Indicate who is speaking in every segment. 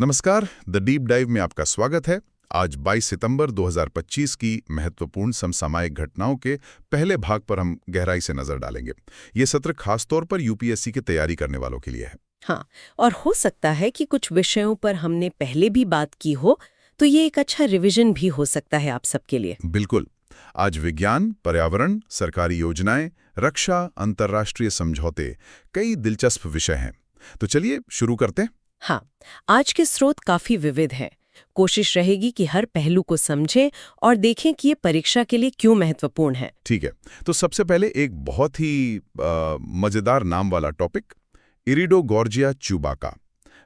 Speaker 1: नमस्कार, the deep dive में आपका स्वागत है। आज 22 सितंबर 2025 की महत्वपूर्ण समसामयिक घटनाओं के पहले भाग पर हम गहराई से नजर डालेंगे। ये सत्र खासतौर पर यूपीएससी की तैयारी करने वालों के लिए है।
Speaker 2: हाँ, और हो सकता है कि कुछ विषयों पर हमने पहले भी बात की हो, तो ये एक अच्छा रिवीजन भी हो सकता है आप सबके लिए।
Speaker 1: बिल्कुल। आज विज्ञान, पर्यावरण, सरकारी योजनाएं, रक्षा, अंतर्राष्ट्रीय समझौते, कई दिलचस्प विषय हैं। तो चलिए शुरू करते हैं।
Speaker 2: हाँ, आज के स्रोत काफी विविध हैं। कोशिश रहेगी कि हर पहलू को समझें और देखें कि ये परीक्षा के लिए क्यों महत्वपूर्ण है।
Speaker 1: ठीक है, तो सबसे पहले एक बहुत ही मजेदार नाम वाला टॉपिक, इरिडोगॉर्जिया च्यूबाका।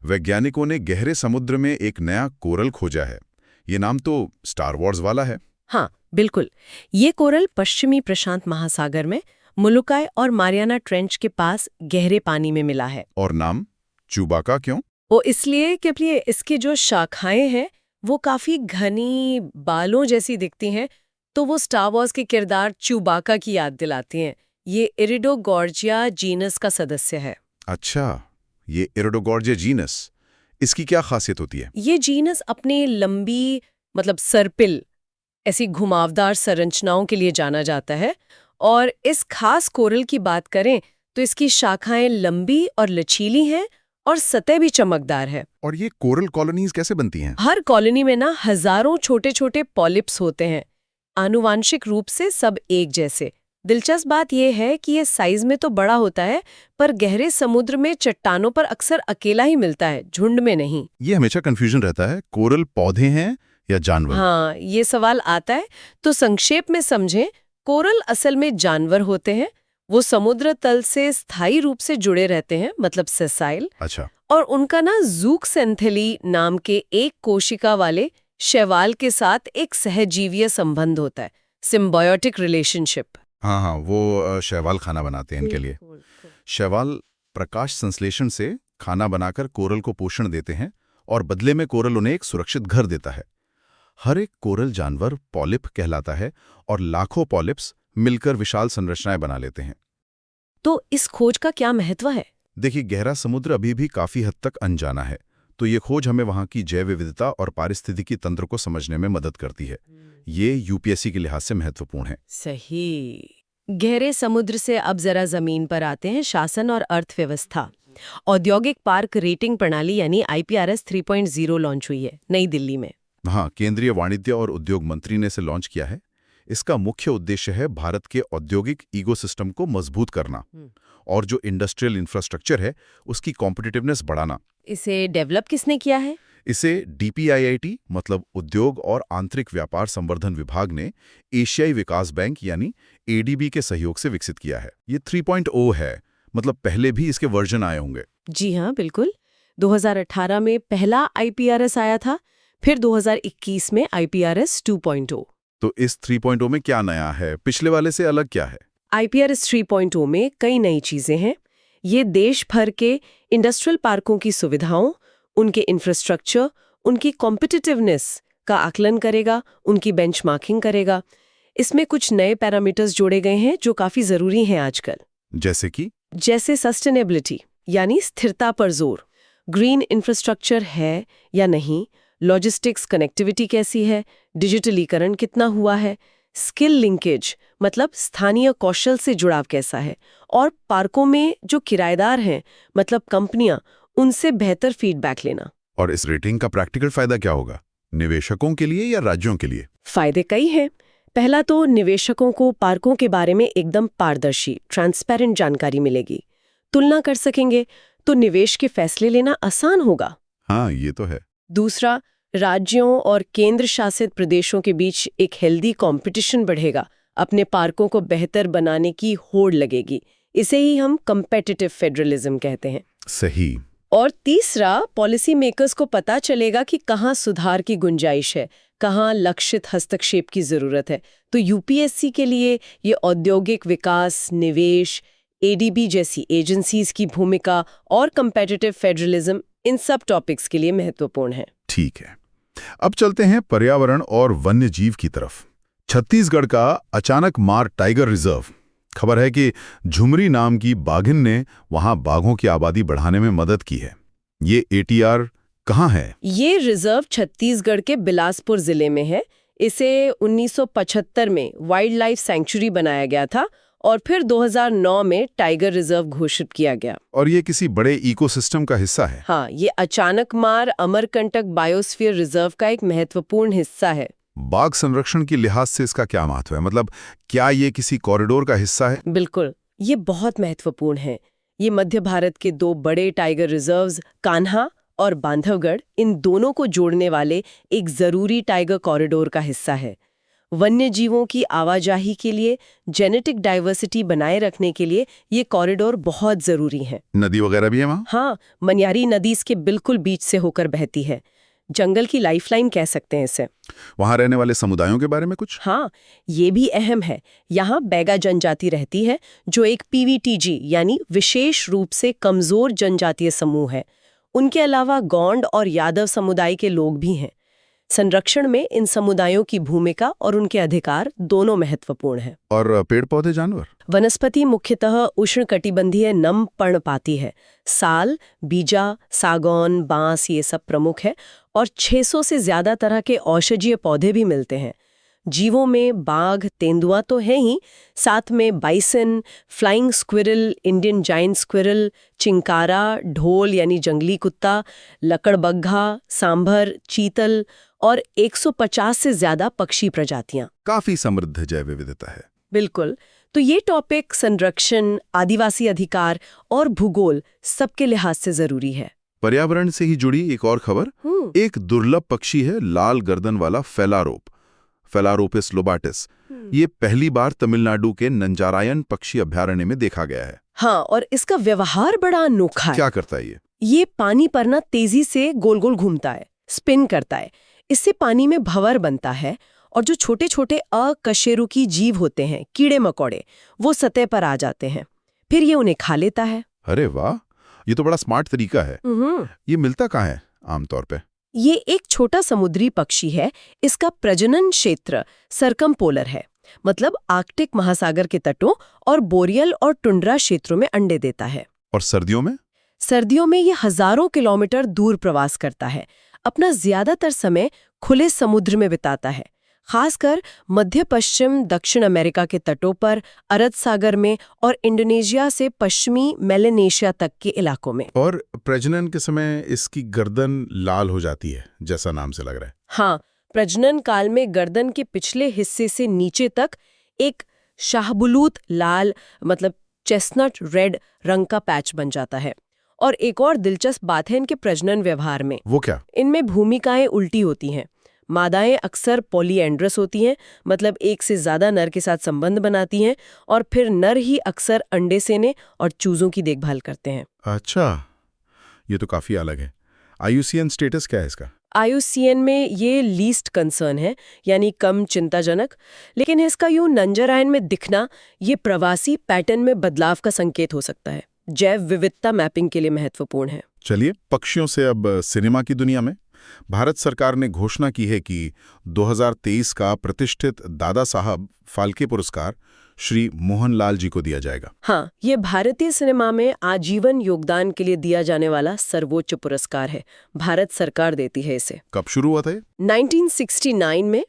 Speaker 1: वैज्ञानिकों ने गहरे समुद्र में एक नया कोरल खोजा है। ये नाम तो स्टार वॉर्स वाला है।
Speaker 2: हाँ, बिल्कुल। ये कोरल पश्चिमी प्रशांत महासागर में मुलुकाई और मारियाना ट्रेंच के पास गहरे पानी में मिला है।
Speaker 1: और नाम च्यूबाका क्यों?
Speaker 2: वो इसलिए कि इसकी जो शाखाएं हैं वो काफी घनी बालों जैसी दिखती हैं, तो वो स्टार वॉर्स के किरदार च्यूबाका की याद दिलाती हैं। ये इरिडोगॉर्जिया जीनस का सदस्य है।
Speaker 1: अच्छा, ये इरिडोगॉर्जिया जीनस, इसकी क्या खासियत होती है?
Speaker 2: ये जीनस अपनी लंबी सर्पिल ऐसी घुमावदार संरचनाओं के लिए जाना जाता है। और इस खास कोरल की बात करें तो इसकी शाखाएं लंबी और लचीली हैं और सतह भी चमकदार है।
Speaker 1: और ये कोरल कॉलोनीज कैसे बनती हैं?
Speaker 2: हर कॉलोनी में हजारों छोटे छोटे पॉलिप्स होते हैं, आनुवांशिक रूप से सब एक जैसे। दिलचस्प बात यह है कि ये साइज में तो बड़ा होता है, पर गहरे समुद्र में चट्टानों पर अक्सर अकेला ही मिलता है, झुंड में नहीं।
Speaker 1: ये हमेशा कंफ्यूजन रहता है, कोरल पौधे हैं या जानवर?
Speaker 2: हाँ, ये सवाल आता है। तो संक्षेप में समझें, कोरल असल में जानवर होते हैं। वो समुद्र तल से स्थायी रूप से जुड़े रहते हैं, सेसाइल।
Speaker 1: अच्छा।
Speaker 2: और उनका ज़ूक्सेंथेली नाम के एक कोशिका वाले शैवाल के साथ एक सहजीवीय संबंध होता है, सिम्बायोटिक रिलेशनशिप।
Speaker 1: हाँ, वो शैवाल खाना बनाते हैं इनके लिए। शैवाल प्रकाश संश्लेषण से खाना बनाकर कोरल को पोषण देते हैं और बदले में कोरल उन्हें एक सुरक्षित घर देता है। हर एक कोरल जानवर पॉलिप कहलाता है और लाखों पॉलिप्स मिलकर विशाल संरचनाएं बना लेते हैं।
Speaker 2: तो इस खोज का क्या महत्व है?
Speaker 1: देखिए, गहरा समुद्र अभी भी काफी हद तक अनजाना है, तो ये खोज हमें वहां की जैव विविधता और पारिस्थितिकी तंत्र को समझने में मदद करती है। ये यूपीएससी के लिहाज से महत्वपूर्ण है।
Speaker 2: सही। गहरे समुद्र से अब जरा जमीन पर आते हैं। शासन और अर्थव्यवस्था। औद्योगिक पार्क रेटिंग प्रणाली यानी IPRS 3.0 लॉन्च हुई है नई दिल्ली में।
Speaker 1: हाँ, केंद्रीय वाणिज्य और उद्योग मंत्री ने इसे लॉन्च किया है। इसका मुख्य उद्देश्य है भारत के औद्योगिक इकोसिस्टम को मजबूत करना और जो इंडस्ट्रियल इंफ्रास्ट्रक्चर है उसकी कॉम्पिटिटिवनेस बढ़ाना।
Speaker 2: इसे डेवलप किसने किया है?
Speaker 1: इसे DPIIT मतलब उद्योग और आंतरिक व्यापार संवर्धन विभाग ने एशियाई विकास बैंक यानी ADB के सहयोग से विकसित किया है। ये 3.0 है, पहले भी इसके वर्जन आए होंगे।
Speaker 2: जी हाँ, बिल्कुल। 2018 में पहला IPRS आया था, फिर 2021 में IPRS 2.0।
Speaker 1: तो इस 3.0 में क्या नया है? पिछले वाले से अलग क्या है?
Speaker 2: IPRS 3.0 में कई नई चीजें हैं। ये देश भर के इंडस्ट्रियल पार्कों की सुविधाओं, उनके इंफ्रास्ट्रक्चर, उनकी कॉम्पिटिटिवनेस का आकलन करेगा, उनकी बेंचमार्किंग करेगा। इसमें कुछ नए पैरामीटर्स जोड़े गए हैं जो काफी जरूरी हैं आजकल। जैसे सस्टेनेबिलिटी यानी स्थिरता पर जोर, ग्रीन इंफ्रास्ट्रक्चर है या नहीं, लॉजिस्टिक्स कनेक्टिविटी कैसी है, डिजिटलीकरण कितना हुआ है, स्किल लिंकेज स्थानीय कौशल से जुड़ाव कैसा है, और पार्कों में जो किराएदार हैं कंपनियां, उनसे बेहतर फीडबैक लेना।
Speaker 1: और इस रेटिंग का प्रैक्टिकल फायदा क्या होगा, निवेशकों के लिए या राज्यों के लिए?
Speaker 2: फायदे कई हैं। पहला तो निवेशकों को पार्कों के बारे में एकदम पारदर्शी, ट्रांसपेरेंट जानकारी मिलेगी। तुलना कर सकेंगे तो निवेश के फैसले लेना आसान होगा।
Speaker 1: हाँ, ये तो है।
Speaker 2: दूसरा, राज्यों और केंद्र शासित प्रदेशों के बीच एक हेल्दी कंपटीशन बढ़ेगा। अपने पार्कों को बेहतर बनाने की होड़ लगेगी। इसे ही हम कम्पेटिटिव फेडरलिज्म कहते हैं।
Speaker 1: सही।
Speaker 2: और तीसरा, पॉलिसी मेकर्स को पता चलेगा कि कहाँ सुधार की गुंजाइश है, कहाँ लक्षित हस्तक्षेप की जरूरत है। तो यूपीएससी के लिए ये औद्योगिक विकास, निवेश, ADB जैसी एजेंसीज की भूमिका और कम्पेटिटिव फेडरलिज्म, इन सब टॉपिक्स के लिए महत्वपूर्ण है।
Speaker 1: ठीक है, अब चलते हैं पर्यावरण और वन्य जीव की तरफ। छत्तीसगढ़ का अचानक मार टाइगर रिजर्व। खबर है कि झुमरी नाम की बाघिन ने वहां बाघों की आबादी बढ़ाने में मदद की है। ये ATR कहाँ है?
Speaker 2: ये रिजर्व छत्तीसगढ़ के बिलासपुर जिले में है। इसे 1975 में वाइल्ड लाइफ सैंक्चुरी बनाया गया था और फिर 2009 में टाइगर रिजर्व घोषित किया गया।
Speaker 1: और ये किसी बड़े इकोसिस्टम का हिस्सा है?
Speaker 2: हाँ, ये अचानकमार अमरकंटक बायोस्फीयर रिजर्व का एक महत्वपूर्ण हिस्सा है।
Speaker 1: बाघ संरक्षण की लिहाज से इसका क्या महत्व है? मतलब क्या ये किसी कॉरिडोर का हिस्सा है?
Speaker 2: बिल्कुल, ये बहुत महत्वपूर्ण है। ये मध्य भारत के 2 बड़े टाइगर रिजर्व्स कान्हा और बांधवगढ़, इन दोनों को जोड़ने वाले एक जरूरी टाइगर कॉरिडोर का हिस्सा है। वन्य जीवों की आवाजाही के लिए, जेनेटिक डाइवर्सिटी बनाए रखने के लिए ये कॉरिडोर बहुत जरूरी है।
Speaker 1: नदी वगैरह भी है वहाँ?
Speaker 2: हाँ, मनियारी नदी इसके बिल्कुल बीच से होकर बहती है। जंगल की लाइफलाइन कह सकते हैं इसे।
Speaker 1: वहाँ रहने वाले समुदायों के बारे में कुछ?
Speaker 2: हाँ, ये भी अहम है। यहाँ बैगा जनजाति रहती है, जो एक पीवीटीजी यानी विशेष रूप से कमजोर जनजातीय समूह है। उनके अलावा गौंड और यादव समुदाय के लोग भी हैं। संरक्षण में इन समुदायों की भूमिका और उनके अधिकार दोनों महत्वपूर्ण हैं।
Speaker 1: और पेड़ पौधे, जानवर?
Speaker 2: वनस्पति मुख्यतः उष्णकटिबंधीय नम पर्णपाती है। साल, बीजा, सागौन, बांस ये सब प्रमुख है और 600 से ज्यादा तरह के औषधीय पौधे भी मिलते हैं। जीवों में बाघ, तेंदुआ तो है ही, साथ में bison, flying squirrel, Indian giant squirrel, chinkara, ढोल यानी जंगली कुत्ता, लकड़बग्घा, सांभर, चीतल और 150 से ज्यादा पक्षी प्रजातियां।
Speaker 1: काफी समृद्ध जैव विविधता है।
Speaker 2: बिल्कुल। तो ये टॉपिक संरक्षण, आदिवासी अधिकार और भूगोल सबके लिहाज से जरूरी है।
Speaker 1: पर्यावरण से ही जुड़ी एक और खबर, एक दुर्लभ पक्षी है लाल गर्दन वाला फेलारोप, फेलारोपिस लोबाटिस। ये पहली बार तमिलनाडु के नंजारायन पक्षी अभयारण्य में देखा गया है।
Speaker 2: हाँ, और इसका व्यवहार बड़ा अनोखा है।
Speaker 1: क्या करता है ये?
Speaker 2: ये पानी पर ना तेजी से गोल गोल घूमता है, स्पिन करता है। इससे पानी में भंवर बनता है और जो छोटे छोटे अकशेरुकी जीव होते हैं, कीड़े मकोड़े, वो सतह पर आ जाते हैं। फिर ये उन्हें खा लेता है।
Speaker 1: अरे वाह, ये तो बड़ा स्मार्ट तरीका है। ये मिलता कहाँ है आमतौर पे?
Speaker 2: ये एक छोटा समुद्री पक्षी है। इसका प्रजनन क्षेत्र सरकमपोलर है, मतलब आर्कटिक महासागर के तटों और बोरियल और टुंड्रा क्षेत्रों में अंडे देता है।
Speaker 1: और सर्दियों में?
Speaker 2: सर्दियों में ये हजारों किलोमीटर दूर प्रवास करता है। अपना ज्यादातर समय खुले समुद्र में बिताता है, खासकर मध्य पश्चिम दक्षिण अमेरिका के तटों पर, अरब सागर में और इंडोनेशिया से पश्चिमी मेलेनेशिया तक के इलाकों में।
Speaker 1: और प्रजनन के समय इसकी गर्दन लाल हो जाती है, जैसा नाम से लग रहा है।
Speaker 2: हाँ, प्रजनन काल में गर्दन के पिछले हिस्से से नीचे तक एक शाहबुलूत लाल, मतलब चेस्टनट रेड रंग का पैच बन जाता है। और एक और दिलचस्प बात है इनके प्रजनन व्यवहार में।
Speaker 1: वो क्या?
Speaker 2: इनमें भूमिकाएं उल्टी होती हैं। मादाएं अक्सर पॉलीएंड्रस होती हैं, मतलब एक से ज्यादा नर के साथ संबंध बनाती हैं, और फिर नर ही अक्सर अंडे सेने और चूजों की देखभाल करते हैं।
Speaker 1: अच्छा, ये तो काफी अलग है। IUCN स्टेटस क्या है इसका?
Speaker 2: IUCN में ये लीस्ट कंसर्न है, यानी कम चिंताजनक। लेकिन इसका यूं नंजरायन में दिखना ये प्रवासी पैटर्न में बदलाव का संकेत हो सकता है। जैव विविधता मैपिंग के लिए महत्वपूर्ण है।
Speaker 1: चलिए, पक्षियों से अब सिनेमा की दुनिया में। भारत सरकार ने घोषणा की है कि 2023 का प्रतिष्ठित दादा साहब फाल्के पुरस्कार श्री मोहनलाल जी को दिया जाएगा।
Speaker 2: हाँ, ये भारतीय सिनेमा में आजीवन योगदान के लिए दिया जाने वाला सर्वोच्च पुरस्कार है। भारत सरकार देती है इसे।
Speaker 1: कब शुरू हुआ था ये?
Speaker 2: 1969 में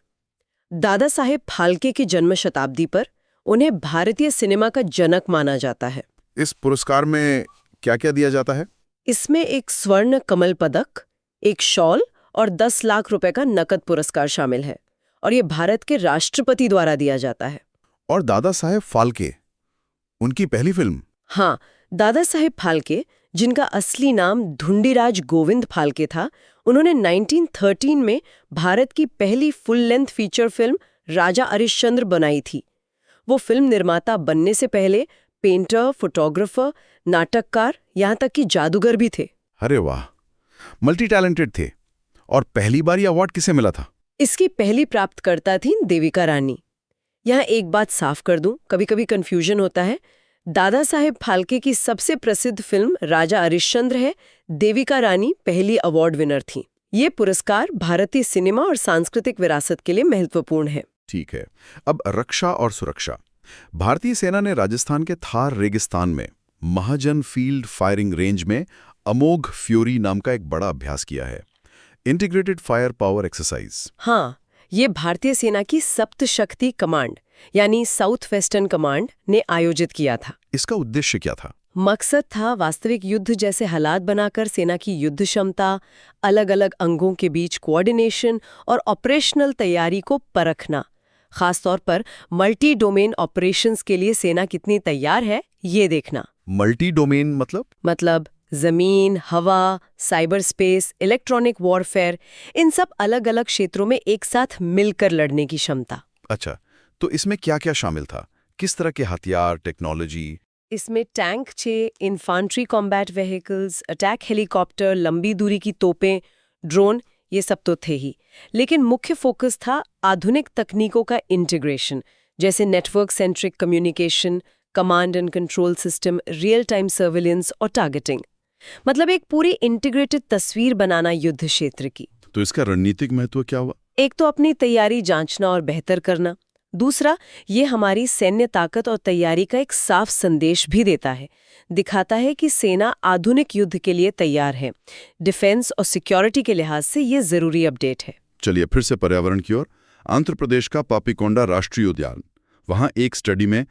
Speaker 2: दादा साहेब फाल्के की जन्म शताब्दी पर उन्हें भारतीय सिनेमा का जनक माना जाता है।
Speaker 1: इस पुरस्कार में क्या क्या दिया जाता है?
Speaker 2: इसमें एक स्वर्ण कमल पदक, एक शॉल और 10 लाख रुपए का नकद पुरस्कार शामिल है, और ये भारत के राष्ट्रपति द्वारा दिया जाता है।
Speaker 1: और दादा साहेब फाल्के, उनकी पहली फिल्म?
Speaker 2: हाँ, दादा साहेब फाल्के, जिनका असली नाम धुंडीराज गोविंद फाल्के था, उन्होंने 1913 में भारत की पहली फुल लेंथ फीचर फिल्म राजा हरिश्चंद्र बनाई थी। वो फिल्म निर्माता बनने से पहले पेंटर, फोटोग्राफर, नाटककार, यहाँ तक कि जादूगर भी थे।
Speaker 1: अरे वाह, मल्टी टैलेंटेड थे। और पहली बार ये अवार्ड किसे मिला था?
Speaker 2: इसकी पहली प्राप्तकर्ता थी देविका रानी। यहाँ एक बात साफ कर दूं, कभी कभी कंफ्यूजन होता है। दादा साहेब फाल्के की सबसे प्रसिद्ध फिल्म राजा हरिश्चंद्र है। देविका रानी पहली अवार्ड विनर थी। ये पुरस्कार भारतीय सिनेमा और सांस्कृतिक विरासत के लिए महत्वपूर्ण है।
Speaker 1: ठीक है, अब रक्षा और सुरक्षा। भारतीय सेना ने राजस्थान के थार रेगिस्तान में महाजन फील्ड फायरिंग रेंज में अमोघ फ्यूरी नाम का एक बड़ा अभ्यास किया है, इंटीग्रेटेड फायर पावर एक्सरसाइज।
Speaker 2: हाँ, ये भारतीय सेना की सप्तशक्ति कमांड यानी साउथ वेस्टर्न कमांड ने आयोजित किया था।
Speaker 1: इसका उद्देश्य क्या था?
Speaker 2: मकसद था वास्तविक युद्ध जैसे हालात बनाकर सेना की युद्ध क्षमता, अलग अलग अंगों के बीच कोऑर्डिनेशन और ऑपरेशनल तैयारी को परखना। खासतौर पर मल्टी डोमेन ऑपरेशंस के लिए सेना कितनी तैयार है, ये देखना।
Speaker 1: मल्टी डोमेन मतलब
Speaker 2: जमीन, हवा, साइबर स्पेस, इलेक्ट्रॉनिक वॉरफेयर, इन सब अलग अलग क्षेत्रों में एक साथ मिलकर लड़ने की क्षमता।
Speaker 1: अच्छा, तो इसमें क्या क्या शामिल था? किस तरह के हथियार, टेक्नोलॉजी?
Speaker 2: इसमें tank 6, infantry combat vehicles, attack helicopter, लंबी दूरी की तोपें, ड्रोन, ये सब तो थे ही। लेकिन मुख्य फोकस था आधुनिक तकनीकों का इंटीग्रेशन, जैसे network centric communication, command and control system, real time surveillance और टारगेटिंग। मतलब एक पूरी इंटीग्रेटेड तस्वीर बनाना युद्ध क्षेत्र की।
Speaker 1: तो इसका रणनीतिक महत्व क्या हुआ?
Speaker 2: एक तो अपनी तैयारी जांचना और बेहतर करना। दूसरा, ये हमारी सैन्य ताकत और तैयारी का एक साफ संदेश भी देता है। दिखाता है कि सेना आधुनिक युद्ध के लिए तैयार है। डिफेंस और सिक्योरिटी के लिहाज से ये जरूरी अपडेट है।
Speaker 1: चलिए फिर से पर्यावरण की ओर। आंध्र प्रदेश का पापीकोंडा राष्ट्रीय उद्यान, वहां एक स्टडी में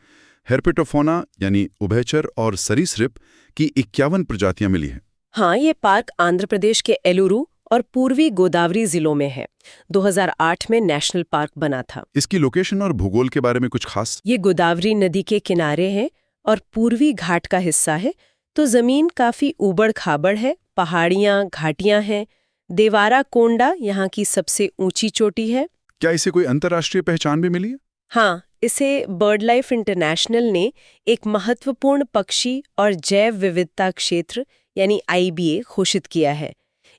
Speaker 1: हेर्पेटोफोना यानी उभयचर और सरीसृप की 51 प्रजातियां मिली हैं।
Speaker 2: हाँ, ये पार्क आंध्र प्रदेश के एलुरु और पूर्वी गोदावरी जिलों में है। 2008 में नेशनल पार्क बना था।
Speaker 1: इसकी लोकेशन और भूगोल के बारे में कुछ खास?
Speaker 2: ये गोदावरी नदी के किनारे है और पूर्वी घाट का हिस्सा है, तो जमीन काफी ऊबड़ खाबड़ है, पहाड़ियां, घाटियां हैं। देवारा कोंडा यहाँ की सबसे ऊंची चोटी है।
Speaker 1: क्या इसे कोई अंतर्राष्ट्रीय पहचान भी मिली है?
Speaker 2: हाँ, इसे बर्ड लाइफ इंटरनेशनल ने एक महत्वपूर्ण पक्षी और जैव विविधता क्षेत्र यानी IBA घोषित किया है।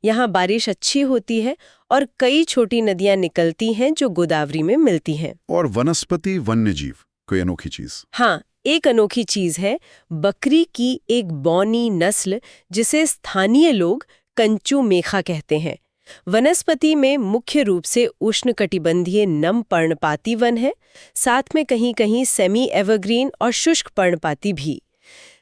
Speaker 2: यहाँ बारिश अच्छी होती है और कई छोटी नदियां निकलती हैं जो गोदावरी में मिलती हैं।
Speaker 1: और वनस्पति वन्यजीव, कोई अनोखी चीज?
Speaker 2: हाँ, एक अनोखी चीज है बकरी की एक बौनी नस्ल जिसे स्थानीय लोग कंचू मेखा कहते हैं। वनस्पति में मुख्य रूप से उष्णकटिबंधीय नम पर्णपाती वन है, साथ में कहीं कहीं सेमी एवरग्रीन और शुष्क पर्णपाती भी।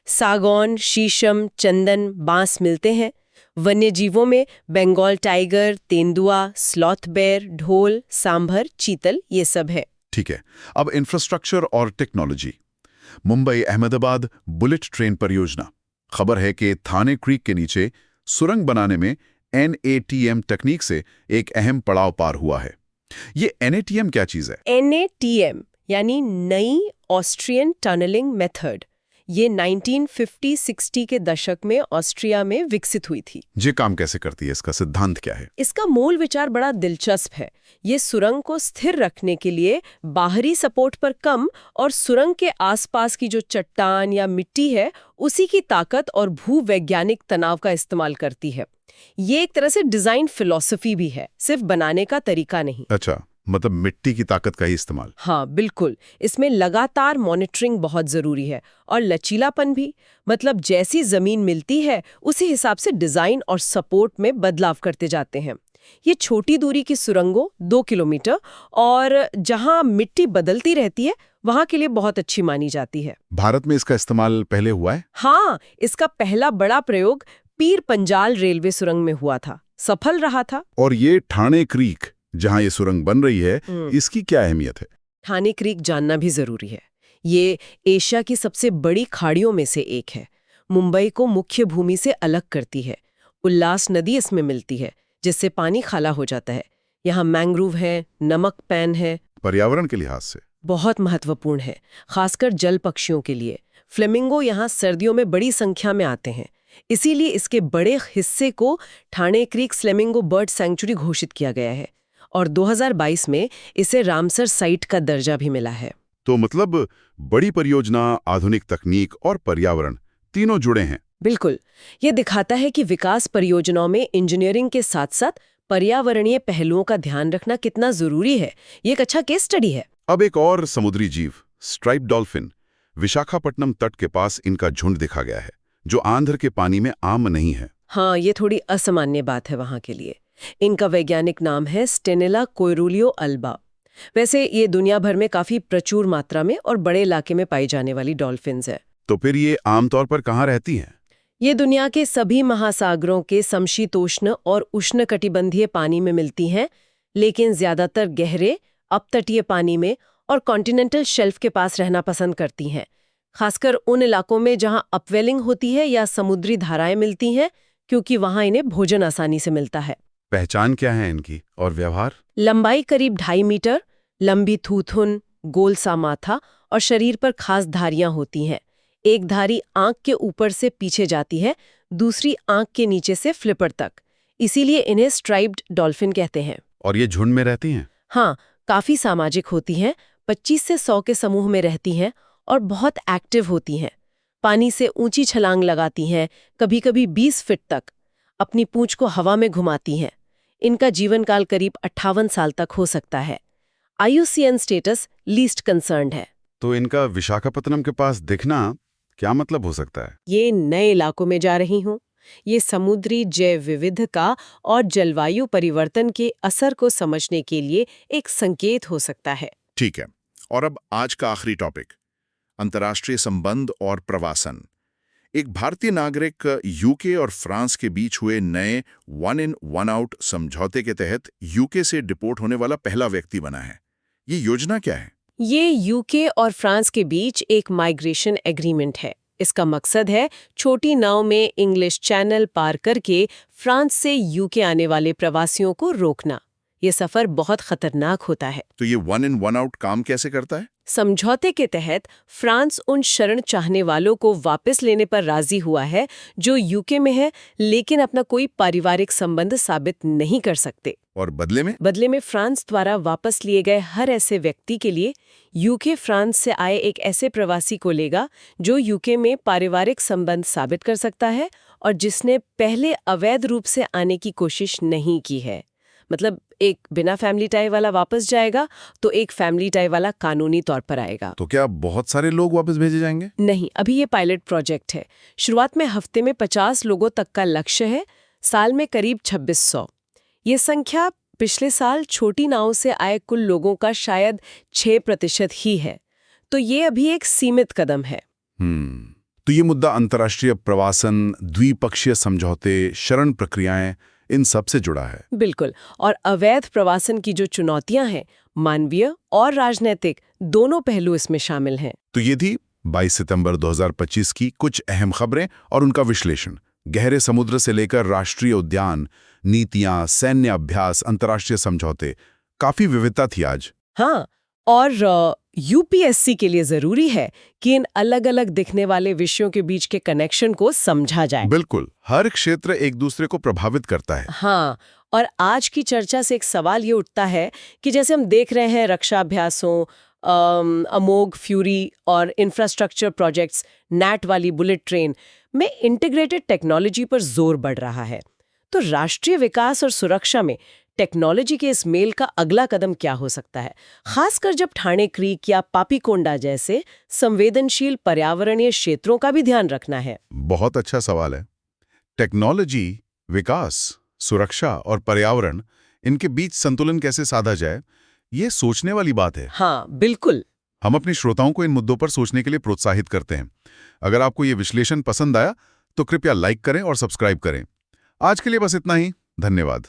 Speaker 2: सागौन, शीशम, चंदन, बांस मिलते हैं। वन्यजीवों में बंगाल टाइगर, तेंदुआ, स्लॉथ बेयर, ढोल, सांभर, चीतल, ये सब है।
Speaker 1: ठीक है, अब इंफ्रास्ट्रक्चर और technology. Mumbai Ahmedabad bullet train परियोजना, खबर है कि थाने क्रीक के नीचे सुरंग बनाने में NATM तकनीक से एक अहम पड़ाव पार हुआ है। ये NATM क्या चीज है?
Speaker 2: NATM यानी नई ऑस्ट्रियन टनलिंग मेथड। ये 1950-60 के दशक में ऑस्ट्रिया में विकसित हुई थी।
Speaker 1: ये काम कैसे करती है? इसका सिद्धांत क्या है?
Speaker 2: इसका मूल विचार बड़ा दिलचस्प है। ये सुरंग को स्थिर रखने के लिए बाहरी सपोर्ट पर कम और सुरंग के आसपास की जो चट्टान या मिट्टी है उसी की ताकत और भूवैज्ञानिक तनाव का इस्तेमाल करती है। ये एक तरह से डिजाइन फिलॉसफी भी है, सिर्फ बनाने का तरीका नहीं।
Speaker 1: अच्छा, मतलब मिट्टी की ताकत का ही इस्तेमाल।
Speaker 2: हाँ बिल्कुल, इसमें लगातार मॉनिटरिंग बहुत जरूरी है और लचीलापन भी। मतलब जैसी जमीन मिलती है उसी हिसाब से डिजाइन और सपोर्ट में बदलाव करते जाते हैं। ये छोटी दूरी की सुरंगों 2 किलोमीटर और जहां मिट्टी बदलती रहती है वहां के लिए बहुत अच्छी मानी जाती है।
Speaker 1: भारत में इसका इस्तेमाल पहले हुआ है?
Speaker 2: हाँ, इसका पहला बड़ा प्रयोग पीर पंजाल रेलवे सुरंग में हुआ था, सफल रहा था।
Speaker 1: और ये ठाणे क्रीक जहां ये सुरंग बन रही है, इसकी क्या अहमियत है?
Speaker 2: ठाणे क्रीक जानना भी जरूरी है। ये एशिया की सबसे बड़ी खाड़ियों में से एक है। मुंबई को मुख्य भूमि से अलग करती है। उल्लास नदी इसमें मिलती है जिससे पानी खाला हो जाता है। यहाँ मैंग्रोव है, नमक पैन है।
Speaker 1: पर्यावरण के लिहाज से
Speaker 2: बहुत महत्वपूर्ण है, खासकर जल पक्षियों के लिए। फ्लेमिंगो यहाँ सर्दियों में बड़ी संख्या में आते हैं, इसीलिए इसके बड़े हिस्से को Thane creek flamingo bird sanctuary घोषित किया गया है और 2022 में इसे रामसर साइट का दर्जा भी मिला है।
Speaker 1: तो मतलब बड़ी परियोजना, आधुनिक तकनीक और पर्यावरण तीनों जुड़े हैं।
Speaker 2: बिल्कुल, ये दिखाता है कि विकास परियोजनाओं में इंजीनियरिंग के साथ साथ पर्यावरणीय पहलुओं का ध्यान रखना कितना जरूरी है। ये एक अच्छा केस स्टडी है।
Speaker 1: अब एक और समुद्री जीव, स्ट्राइप डॉल्फिन, विशाखापट्टनम तट के पास इनका झुंड देखा गया है, जो आंध्र के पानी में आम नहीं है।
Speaker 2: हाँ, ये थोड़ी असामान्य बात है वहां के लिए। इनका वैज्ञानिक नाम है स्टेनेला कोइरुलियो अल्बा। वैसे ये दुनिया भर में काफी प्रचुर मात्रा में और बड़े इलाके में पाई जाने वाली डॉल्फिन्स है।
Speaker 1: तो फिर ये आमतौर पर कहाँ रहती हैं?
Speaker 2: ये दुनिया के सभी महासागरों के समशीतोष्ण और उष्णकटिबंधीय पानी में मिलती हैं, लेकिन ज्यादातर गहरे अपतटीय पानी में और कॉन्टिनेंटल शेल्फ के पास रहना पसंद करती हैं, खासकर उन इलाकों में जहां अपवेलिंग होती है या समुद्री धाराएं मिलती हैं, क्योंकि वहां इन्हें भोजन आसानी से मिलता है।
Speaker 1: पहचान क्या है इनकी और व्यवहार?
Speaker 2: लंबाई करीब 2.5 मीटर, लंबी थूथुन, गोल सा माथा और शरीर पर खास धारियां होती हैं। एक धारी आंख के ऊपर से पीछे जाती है, दूसरी आंख के नीचे से फ्लिपर तक। इसीलिए इन्हें स्ट्राइप्ड डॉल्फिन कहते हैं।
Speaker 1: और ये झुंड में रहती हैं?
Speaker 2: हाँ, काफी सामाजिक होती हैं, 25 से 100 के समूह में रहती हैं और बहुत एक्टिव होती हैं। पानी से ऊंची छलांग लगाती हैं, कभी-कभी 20 फीट तक। अपनी पूंछ को हवा में घुमाती हैं। इनका जीवन काल करीब 58 साल तक हो सकता है। IUCN स्टेटस लीस्ट कंसर्न्ड है।
Speaker 1: तो इनका विशाखापत्तनम के पास दिखना क्या मतलब हो सकता है?
Speaker 2: ये नए इलाकों में जा रही हूँ। ये समुद्री जैव विविधता और जलवायु परिवर्तन के असर को समझने के लिए एक संकेत हो सकता है।
Speaker 3: ठीक है। और अब आज का आखिरी टॉपिक, अंतर्राष्ट्रीय संबंध और प्रवासन। एक भारतीय नागरिक यूके और फ्रांस के बीच हुए नए 1 in 1 out समझौते के तहत यूके से डिपोर्ट होने वाला पहला व्यक्ति बना है। ये योजना क्या है?
Speaker 2: ये यूके और फ्रांस के बीच एक माइग्रेशन एग्रीमेंट है। इसका मकसद है छोटी नाव में इंग्लिश चैनल पार करके फ्रांस से यूके आने वाले प्रवासियों को रोकना। ये सफर बहुत खतरनाक होता है।
Speaker 3: तो ये 1 in 1 out काम कैसे करता है?
Speaker 2: समझौते के तहत फ्रांस उन शरण चाहने वालों को वापस लेने पर राजी हुआ है जो यूके में है, लेकिन अपना कोई पारिवारिक संबंध साबित नहीं कर सकते।
Speaker 3: और बदले में
Speaker 2: फ्रांस द्वारा वापस लिए गए हर ऐसे व्यक्ति के लिए यूके फ्रांस से आए एक ऐसे प्रवासी को लेगा जो यूके में पारिवारिक संबंध साबित कर सकता है और जिसने पहले अवैध रूप से आने की कोशिश नहीं की है। मतलब एक बिना फैमिली टाई वाला वापस जाएगा तो एक फैमिली टाई वाला कानूनी तौर पर आएगा।
Speaker 1: तो क्या बहुत सारे लोग वापस भेजे जाएंगे?
Speaker 2: नहीं, अभी ये पायलट प्रोजेक्ट है। शुरुआत में हफ्ते में 50 लोगों तक का लक्ष्य है, साल में करीब 2600। ये संख्या पिछले साल छोटी नाव से आए कुल लोगों का शायद 6% ही है। तो ये अभी एक सीमित कदम है।
Speaker 1: तो ये मुद्दा अंतर्राष्ट्रीय प्रवासन, द्विपक्षीय समझौते, शरण प्रक्रियाएं, इन सब से जुड़ा है।
Speaker 2: बिल्कुल। और अवैध प्रवासन की जो चुनौतियां हैं, मानवीय और राजनीतिक, दोनों पहलू इसमें शामिल हैं।
Speaker 1: तो ये थी 22 सितंबर 2025 की कुछ अहम खबरें और उनका विश्लेषण। गहरे समुद्र से लेकर राष्ट्रीय उद्यान, नीतियां, सैन्य अभ्यास, अंतर्राष्ट्रीय समझौते, काफी विविधता थी आज।
Speaker 2: हाँ, और यूपीएससी के लिए जरूरी है कि इन अलग अलग दिखने वाले विषयों के बीच के कनेक्शन को समझा जाए।
Speaker 1: बिल्कुल, हर क्षेत्र एक दूसरे को प्रभावित करता है।
Speaker 2: हाँ, और आज की चर्चा से एक सवाल ये उठता है कि जैसे हम देख रहे हैं रक्षा अभ्यासों, अमोघ फ्यूरी और इंफ्रास्ट्रक्चर प्रोजेक्ट्स, नैट वाली बुलेट ट्रेन में इंटीग्रेटेड टेक्नोलॉजी पर जोर बढ़ रहा है। तो राष्ट्रीय विकास और सुरक्षा में टेक्नोलॉजी के इस मेल का अगला कदम क्या हो सकता है, खासकर जब ठाणे क्रीक या पापीकोंडा जैसे संवेदनशील पर्यावरणीय क्षेत्रों का भी ध्यान रखना है?
Speaker 1: बहुत अच्छा सवाल है। टेक्नोलॉजी, विकास, सुरक्षा और पर्यावरण, इनके बीच संतुलन कैसे साधा जाए, ये सोचने वाली बात है।
Speaker 2: हाँ, बिल्कुल।
Speaker 1: हम अपने श्रोताओं को इन मुद्दों पर सोचने के लिए प्रोत्साहित करते हैं। अगर आपको ये विश्लेषण पसंद आया तो कृपया लाइक करें और सब्सक्राइब करें। आज के लिए बस इतना ही। धन्यवाद।